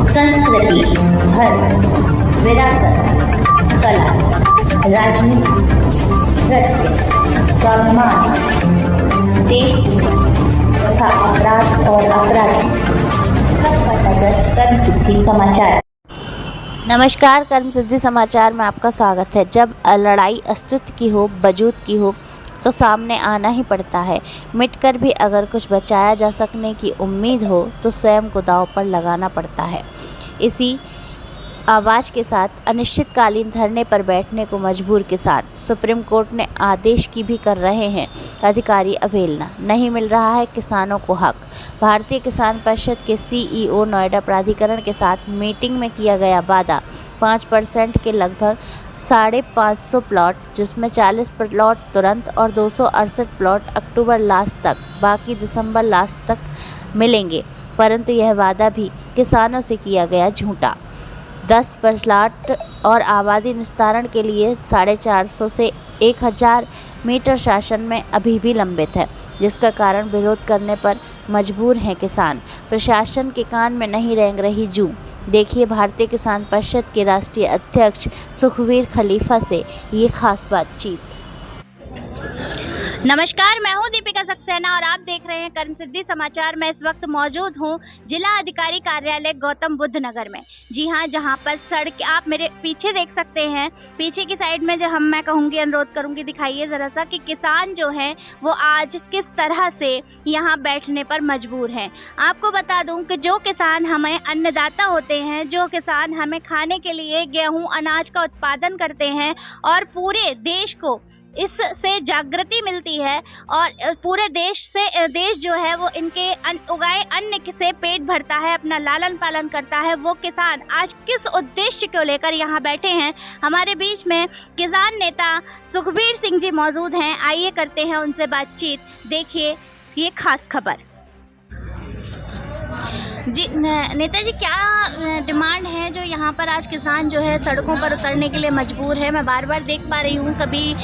संस्कृति, धर्म, विरासत, कला, राजनीति, नृत्य, स्वाभिमान, देश तथा अपराध और अपराधी, सबका नजर कर्म सिद्धि समाचार। नमस्कार, कर्म सिद्धि समाचार में आपका स्वागत है। जब लड़ाई अस्तित्व की हो, वजूद की हो, तो सामने आना ही पड़ता है। मिटकर भी अगर कुछ बचाया जा सकने की उम्मीद हो तो स्वयं को दांव पर लगाना पड़ता है। इसी आवाज़ के साथ अनिश्चितकालीन धरने पर बैठने को मजबूर किसान, सुप्रीम कोर्ट ने आदेश की भी कर रहे हैं अधिकारी अवहेलना, नहीं मिल रहा है किसानों को हक। भारतीय किसान परिषद के CEO नोएडा प्राधिकरण के साथ मीटिंग में किया गया वादा, 5% के लगभग 550 प्लॉट, जिसमें 40 प्लॉट तुरंत और 268 प्लॉट अक्टूबर लास्ट तक, बाकी दिसंबर लास्ट तक मिलेंगे। परंतु यह वादा भी किसानों से किया गया झूठा। 10 प्लाट और आबादी निस्तारण के लिए 450 से 1000 मीटर शासन में अभी भी लंबित है, जिसका कारण विरोध करने पर मजबूर हैं किसान। प्रशासन के कान में नहीं रेंग रही जूं। देखिए भारतीय किसान परिषद के राष्ट्रीय अध्यक्ष सुखवीर खलीफा से ये खास बातचीत। नमस्कार, मैं हूं दीपिका सक्सेना और आप देख रहे हैं कर्म सिद्धि समाचार। मैं इस वक्त मौजूद हूं जिला अधिकारी कार्यालय गौतम बुद्ध नगर में। जी हां, जहां पर सड़क आप मेरे पीछे देख सकते हैं। पीछे की साइड में जो मैं कहूंगी, अनुरोध करूंगी, दिखाइए ज़रा सा कि किसान जो हैं वो आज किस तरह से यहां बैठने पर मजबूर हैं। आपको बता दूं कि जो किसान हमें अन्नदाता होते हैं, जो किसान हमें खाने के लिए गेहूँ अनाज का उत्पादन करते हैं और पूरे देश को इससे जागृति मिलती है और पूरे देश जो है वो इनके उगाए अन्न से पेट भरता है, अपना लालन पालन करता है। वो किसान आज किस उद्देश्य को लेकर यहाँ बैठे हैं? हमारे बीच में किसान नेता सुखबीर सिंह जी मौजूद हैं। आइए करते हैं उनसे बातचीत। देखिए ये खास खबर। जी नेताजी, क्या डिमांड है जो यहाँ पर आज किसान जो है सड़कों पर उतरने के लिए मजबूर है? मैं बार बार देख पा रही हूँ, कभी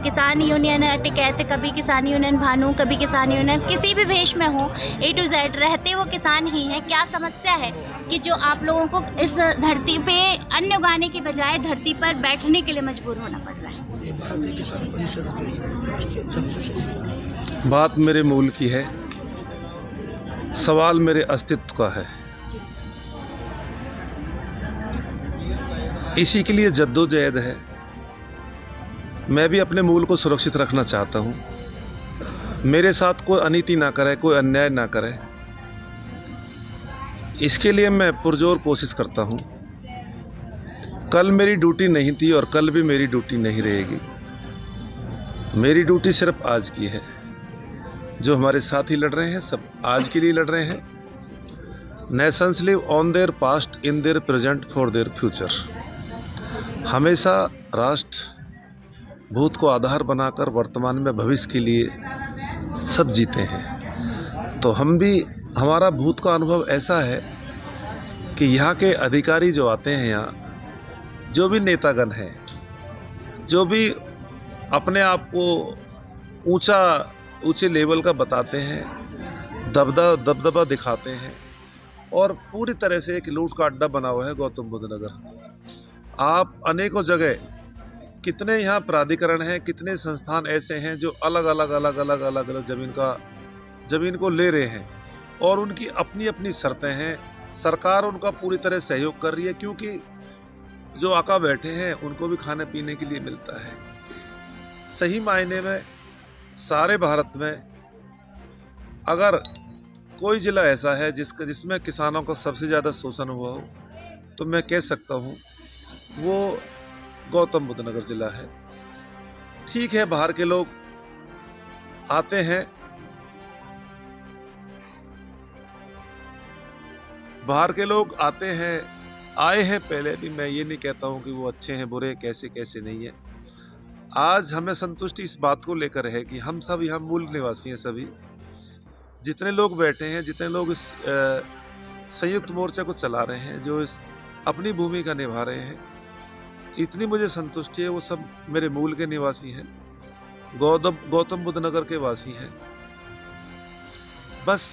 किसान यूनियन टिकैत, कभी किसान यूनियन भानु, कभी किसान यूनियन किसी भी वेश में हो, A to Z रहते वो किसान ही हैं। क्या समस्या है कि जो आप लोगों को इस धरती पे अन्न उगाने की बजाय धरती पर बैठने के लिए मजबूर होना पड़ रहा है? बात मेरे मूल की है, सवाल मेरे अस्तित्व का है। इसी के लिए जद्दोजहद है। मैं भी अपने मूल को सुरक्षित रखना चाहता हूं। मेरे साथ कोई अनीति ना करे, कोई अन्याय ना करे, इसके लिए मैं पुरजोर कोशिश करता हूं। कल मेरी ड्यूटी नहीं थी और कल भी मेरी ड्यूटी नहीं रहेगी। मेरी ड्यूटी सिर्फ आज की है। जो हमारे साथी लड़ रहे हैं सब आज के लिए लड़ रहे हैं। Nations live on their past in their present for their future. हमेशा राष्ट्र भूत को आधार बनाकर वर्तमान में भविष्य के लिए सब जीते हैं। तो हम भी, हमारा भूत का अनुभव ऐसा है कि यहाँ के अधिकारी जो आते हैं, यहाँ जो भी नेतागण हैं, जो भी अपने आप को ऊंचे लेवल का बताते हैं, दबदबा दिखाते हैं और पूरी तरह से एक लूट का अड्डा बना हुआ है गौतम बुद्ध नगर। आप अनेकों जगह, कितने यहाँ प्राधिकरण हैं, कितने संस्थान ऐसे हैं जो अलग अलग जमीन को ले रहे हैं और उनकी अपनी अपनी शर्तें हैं। सरकार उनका पूरी तरह सहयोग कर रही है, क्योंकि जो आका बैठे हैं उनको भी खाने पीने के लिए मिलता है। सही मायने में सारे भारत में अगर कोई जिला ऐसा है जिसमें किसानों को सबसे ज़्यादा शोषण हुआ हो, तो मैं कह सकता हूँ वो गौतम बुद्ध नगर जिला है। ठीक है, बाहर के लोग आते हैं, आए हैं पहले भी। मैं ये नहीं कहता हूँ कि वो अच्छे हैं, बुरे, कैसे नहीं है। आज हमें संतुष्टि इस बात को लेकर है कि हम सब यहाँ मूल निवासी हैं। सभी जितने लोग बैठे हैं, जितने लोग इस संयुक्त मोर्चा को चला रहे हैं, जो इस अपनी भूमिका निभा रहे हैं, इतनी मुझे संतुष्टि है। वो सब मेरे मूल के निवासी हैं, गौतम बुद्ध नगर के वासी हैं। बस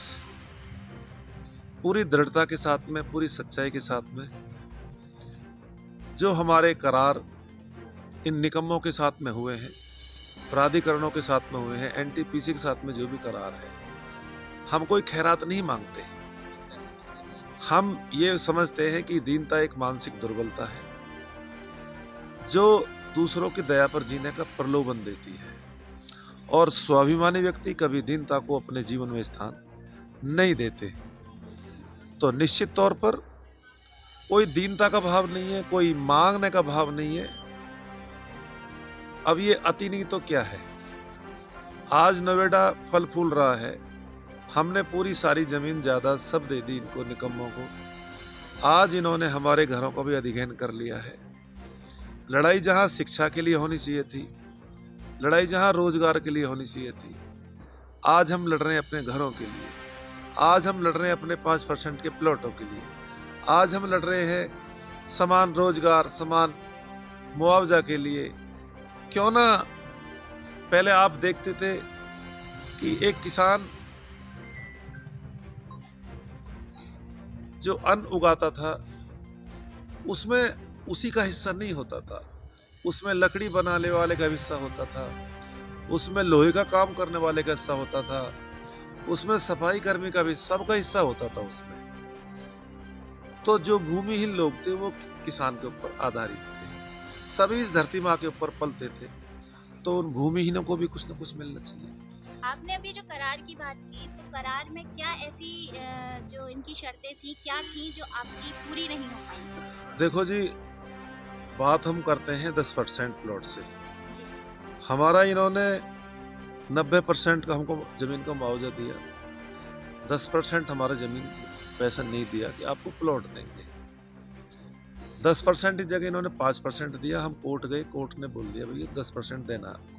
पूरी दृढ़ता के साथ में, पूरी सच्चाई के साथ में, जो हमारे करार इन निकम्मों के साथ में हुए हैं, प्राधिकरणों के साथ में हुए हैं, एनटीपीसी के साथ में जो भी करार है, हम कोई खैरात नहीं मांगते। हम ये समझते हैं कि दीनता एक मानसिक दुर्बलता है जो दूसरों की दया पर जीने का प्रलोभन देती है, और स्वाभिमानी व्यक्ति कभी दीनता को अपने जीवन में स्थान नहीं देते। तो निश्चित तौर पर कोई दीनता का भाव नहीं है, कोई मांगने का भाव नहीं है। अब ये अति नहीं तो क्या है। आज नोएडा फल फूल रहा है, हमने पूरी सारी जमीन जायदाद सब दे दी इनको निकम्मों को। आज इन्होंने हमारे घरों को भी अधिग्रहण कर लिया है। लड़ाई जहां शिक्षा के लिए होनी चाहिए थी, लड़ाई जहां रोजगार के लिए होनी चाहिए थी, आज हम लड़ रहे हैं अपने घरों के लिए। आज हम लड़ रहे हैं अपने 5% के प्लॉटों के लिए। आज हम लड़ रहे हैं समान रोजगार, समान मुआवजा के लिए। क्यों ना पहले आप देखते थे कि एक किसान जो अन्न उगाता था उसमें उसी का हिस्सा नहीं होता था, उसमें लकड़ी बनाने वाले का हिस्सा होता था, उसमें लोहे का काम करने वाले का हिस्सा होता था, उसमें सफाई कर्मी का भी सबका हिस्सा होता था उसमें। तो जो भूमिहीन लोग थे वो किसान के ऊपर आधारित थे, सभी इस धरती माँ के ऊपर पलते थे, तो उन भूमिहीनों को भी कुछ न कुछ मिलना चाहिए। आपने अभी जो करार की बात की, तो करार में क्या ऐसी जो इनकी शर्तें थी, क्या थी जो आपकी पूरी नहीं हो पाई? देखो जी, बात हम करते हैं 10% प्लॉट से। जी। हमारा इन्होंने 90% का हमको जमीन का मुआवजा दिया, 10% हमारा जमीन पैसा नहीं दिया कि आपको प्लॉट देंगे। 10% की जगह इन्होंने 5% दिया। हम कोर्ट गए, कोर्ट ने बोल दिया भैया 10% देना है,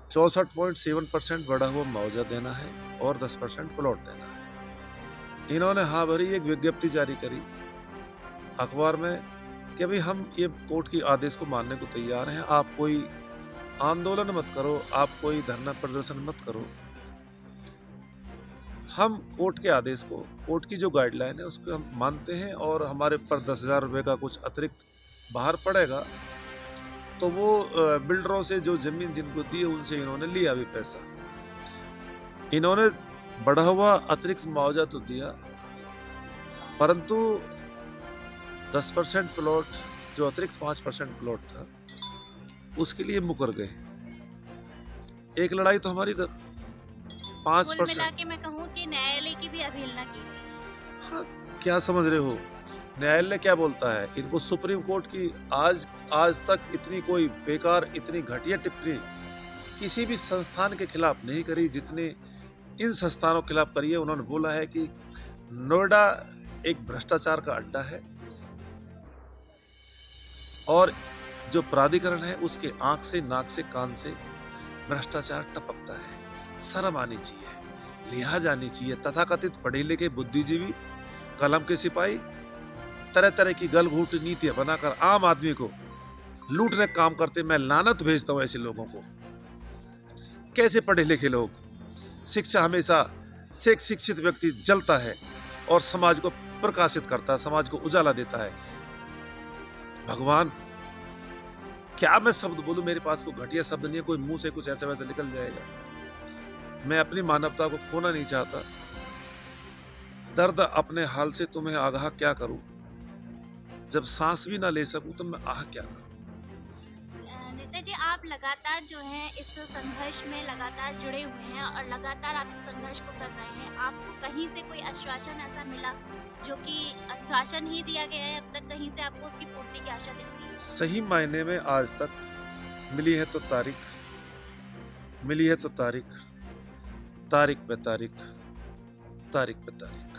64.7% बढ़ा हुआ मुआवजा देना है और 10% प्लॉट देना है। इन्होंने हाँ भरी, एक विज्ञप्ति जारी करी अखबार में कि भाई हम ये कोर्ट की आदेश को मानने को तैयार हैं, आप कोई आंदोलन मत करो, आप कोई धरना प्रदर्शन मत करो। हम कोर्ट के आदेश को, कोर्ट की जो गाइडलाइन है उसको हम मानते हैं, और हमारे ऊपर 10,000 रुपये का कुछ अतिरिक्त बाहर पड़ेगा। तो वो बिल्डरों से जो जमीन जिनको दी उनसे इन्होंने लिया भी पैसा। इन्होंने बढ़ा हुआ अतिरिक्त मुआवजा तो दिया, परंतु 10% प्लॉट, जो अतिरिक्त 5% प्लॉट था, उसके लिए मुकर गए। एक लड़ाई तो हमारी 5%। कुल मिला के मैं कहूँ कि न्यायालय की भी अवहेलना की गई। हाँ, क्या समझ रहे हो? न्यायालय क्या बोलता है? इनको सुप्रीम कोर्ट की आज तक इतनी कोई बेकार, इतनी घटिया टिप्पणी किसी भी संस्थान के खिलाफ नहीं करी जितने इन संस्थानों के खिलाफ करी है। उन्होंने बोला है कि नोएडा एक भ्रष्टाचार का अड्डा है, और जो प्राधिकरण है उसके आंख से, नाक से, कान से भ्रष्टाचार टपकता है। शर्म आनी चाहिए, लिहाज आनी चाहिए। तथाकथित पढ़े लिखे बुद्धिजीवी, कलम के सिपाही तरह तरह की गलघोंट नीतियां बनाकर आम आदमी को लूटने का काम करते। मैं लानत भेजता हूं ऐसे लोगों को। कैसे पढ़े लिखे लोग? शिक्षा हमेशा से एक शिक्षित व्यक्ति जलता है और समाज को प्रकाशित करता है, समाज को उजाला देता है। भगवान, क्या मैं शब्द बोलूं? मेरे पास कोई घटिया शब्द नहीं है, कोई मुंह से कुछ ऐसा वैसा निकल जाएगा। मैं अपनी मानवता को खोना नहीं चाहता। दर्द अपने हाल से तुम्हें आगाह क्या करूं, जब सांस भी ना ले सकूं तो मैं आह क्या करूं। नेता जी, आप लगातार जो है इस संघर्ष में लगातार जुड़े हुए हैं और लगातार आप इस संघर्ष को कर रहे हैं। आपको कहीं से कोई आश्वासन ऐसा मिला जो कि आश्वासन ही दिया गया है अब तक, कहीं से आपको उसकी पूर्ति की आशा दिखती है? सही मायने में आज तक मिली है तो तारीख, मिली है तो तारीख, तारीख पे तारीख, तारीख पे तारीख।